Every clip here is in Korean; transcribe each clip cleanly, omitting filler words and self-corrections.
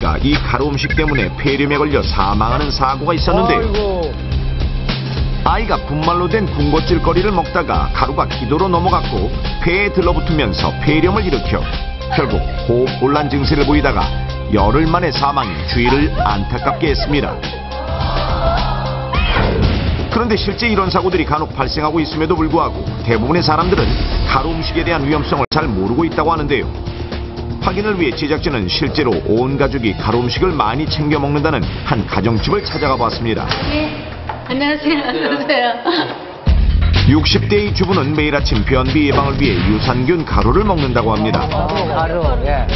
보니까 이 가루 음식 때문에 폐렴에 걸려 사망하는 사고가 있었는데요. 아이가 분말로 된 군것질거리를 먹다가 가루가 기도로 넘어갔고 폐에 들러붙으면서 폐렴을 일으켜 결국 호흡곤란 증세를 보이다가 열흘 만에 사망해 주위를 안타깝게 했습니다. 그런데 실제 이런 사고들이 간혹 발생하고 있음에도 불구하고 대부분의 사람들은 가루 음식에 대한 위험성을 잘 모르고 있다고 하는데요. 확인을 위해 제작진은 실제로 온 가족이 가루 음식을 많이 챙겨 먹는다는 한 가정집을 찾아가 봤습니다. 네, 안녕하세요. 안녕하세요. 60대의 주부는 매일 아침 변비 예방을 위해 유산균 가루를 먹는다고 합니다.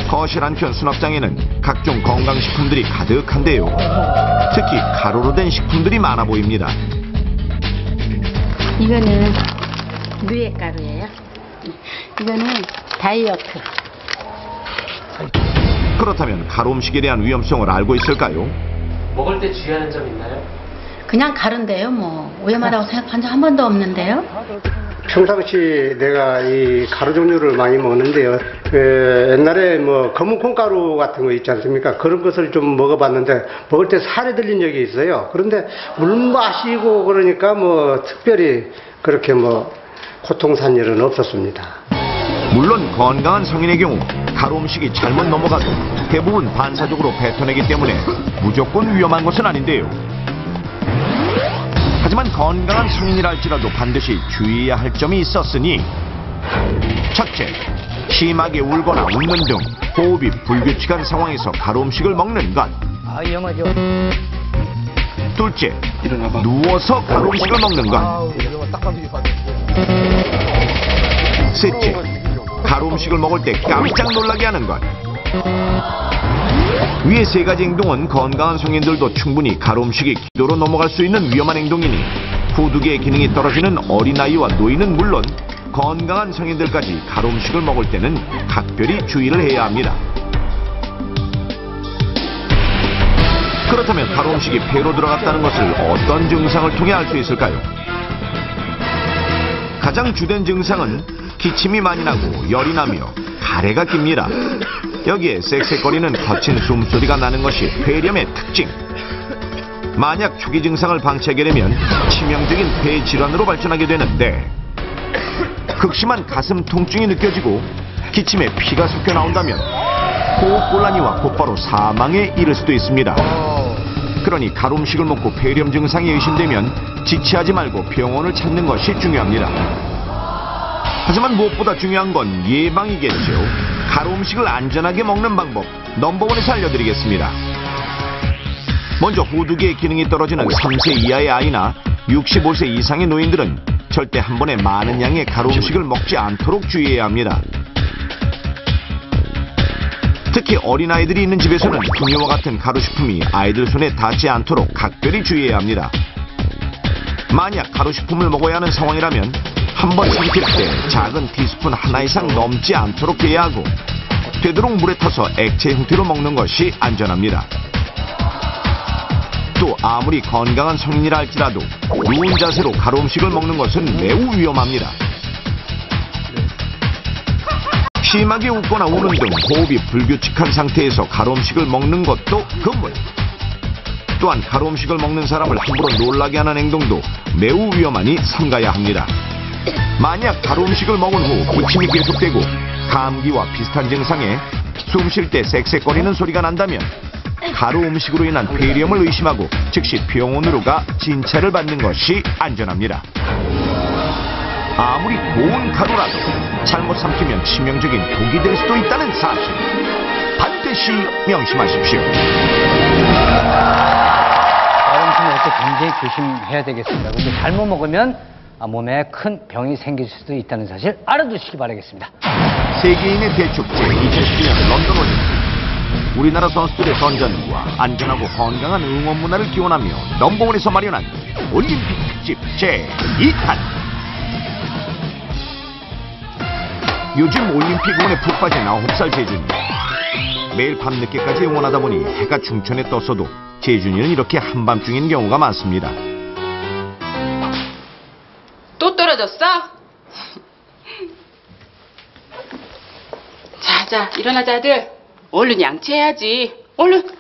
거실 한켠 수납장에는 각종 건강식품들이 가득한데요. 특히 가루로 된 식품들이 많아 보입니다. 이거는 누에가루예요. 이거는 다이어트. 그렇다면 가루 음식에 대한 위험성을 알고 있을까요? 먹을 때 주의하는 점 있나요? 그냥 가루인데요. 뭐 위험하다고 생각한 적 한 번도 없는데요. 평상시 내가 이 가루 종류를 많이 먹는데요. 옛날에 뭐 검은 콩가루 같은 거 있지 않습니까? 그런 것을 좀 먹어봤는데 먹을 때 살이 들린 적이 있어요. 그런데 물 마시고 그러니까 뭐 특별히 그렇게 뭐 고통산 일은 없었습니다. 물론 건강한 성인의 경우 가루 음식이 잘못 넘어가도 대부분 반사적으로 뱉어내기 때문에 무조건 위험한 것은 아닌데요. 하지만 건강한 성인이라 할지라도 반드시 주의해야 할 점이 있었으니 첫째, 심하게 울거나 웃는 등 호흡이 불규칙한 상황에서 가루 음식을 먹는 것. 위험하죠. 둘째, 누워서 가루 음식을 먹는 것. 셋째, 가루 음식을 먹을 때 깜짝 놀라게 하는 것. 위의 세 가지 행동은 건강한 성인들도 충분히 가루 음식이 기도로 넘어갈 수 있는 위험한 행동이니 후두개의 기능이 떨어지는 어린아이와 노인은 물론 건강한 성인들까지 가루 음식을 먹을 때는 각별히 주의를 해야 합니다. 그렇다면 가루 음식이 폐로 들어갔다는 것을 어떤 증상을 통해 알 수 있을까요? 가장 주된 증상은 기침이 많이 나고 열이 나며 가래가 낍니다. 여기에 쌕쌕거리는 거친 숨소리가 나는 것이 폐렴의 특징. 만약 초기 증상을 방치하게 되면 치명적인 폐 질환으로 발전하게 되는데 극심한 가슴 통증이 느껴지고 기침에 피가 섞여 나온다면 호흡곤란이와 곧바로 사망에 이를 수도 있습니다. 그러니 가루 음식을 먹고 폐렴 증상이 의심되면 지체하지 말고 병원을 찾는 것이 중요합니다. 하지만 무엇보다 중요한 건 예방이겠죠. 가루 음식을 안전하게 먹는 방법 넘버원에서 알려드리겠습니다. 먼저 후두개의 기능이 떨어지는 3세 이하의 아이나 65세 이상의 노인들은 절대 한 번에 많은 양의 가루 음식을 먹지 않도록 주의해야 합니다. 특히 어린아이들이 있는 집에서는 풍요와 같은 가루식품이 아이들 손에 닿지 않도록 각별히 주의해야 합니다. 만약 가루식품을 먹어야 하는 상황이라면 한 번 삼킬 때 작은 티스푼 하나 이상 넘지 않도록 해야 하고 되도록 물에 타서 액체 형태로 먹는 것이 안전합니다. 또 아무리 건강한 성인이라 할지라도 누운 자세로 가루 음식을 먹는 것은 매우 위험합니다. 심하게 웃거나 우는 등 호흡이 불규칙한 상태에서 가루 음식을 먹는 것도 금물. 또한 가루 음식을 먹는 사람을 함부로 놀라게 하는 행동도 매우 위험하니 삼가야 합니다. 만약 가루 음식을 먹은 후 기침이 계속되고 감기와 비슷한 증상에 숨 쉴 때 쌕쌕거리는 소리가 난다면 가루 음식으로 인한 폐렴을 의심하고 즉시 병원으로 가 진찰을 받는 것이 안전합니다. 아무리 고운 가루라도 잘못 삼키면 치명적인 독이 될 수도 있다는 사실 반드시 명심하십시오. 가루 음식 먹을 때 굉장히 조심해야 되겠습니다. 근데 잘못 먹으면 몸에 큰 병이 생길 수도 있다는 사실 알아두시기 바라겠습니다. 세계인의 대축제 2012년 런던 올림픽. 우리나라 선수들의 선전과 안전하고 건강한 응원 문화를 기원하며 넘버원에서 마련한 올림픽 특집 제2탄. 요즘 올림픽 응원에 푹 빠진 9살 재준이. 매일 밤늦게까지 응원하다 보니 해가 중천에 떴어도 재준이는 이렇게 한밤중인 경우가 많습니다. 또 떨어졌어? 자, 일어나자, 아들. 얼른 양치해야지. 얼른.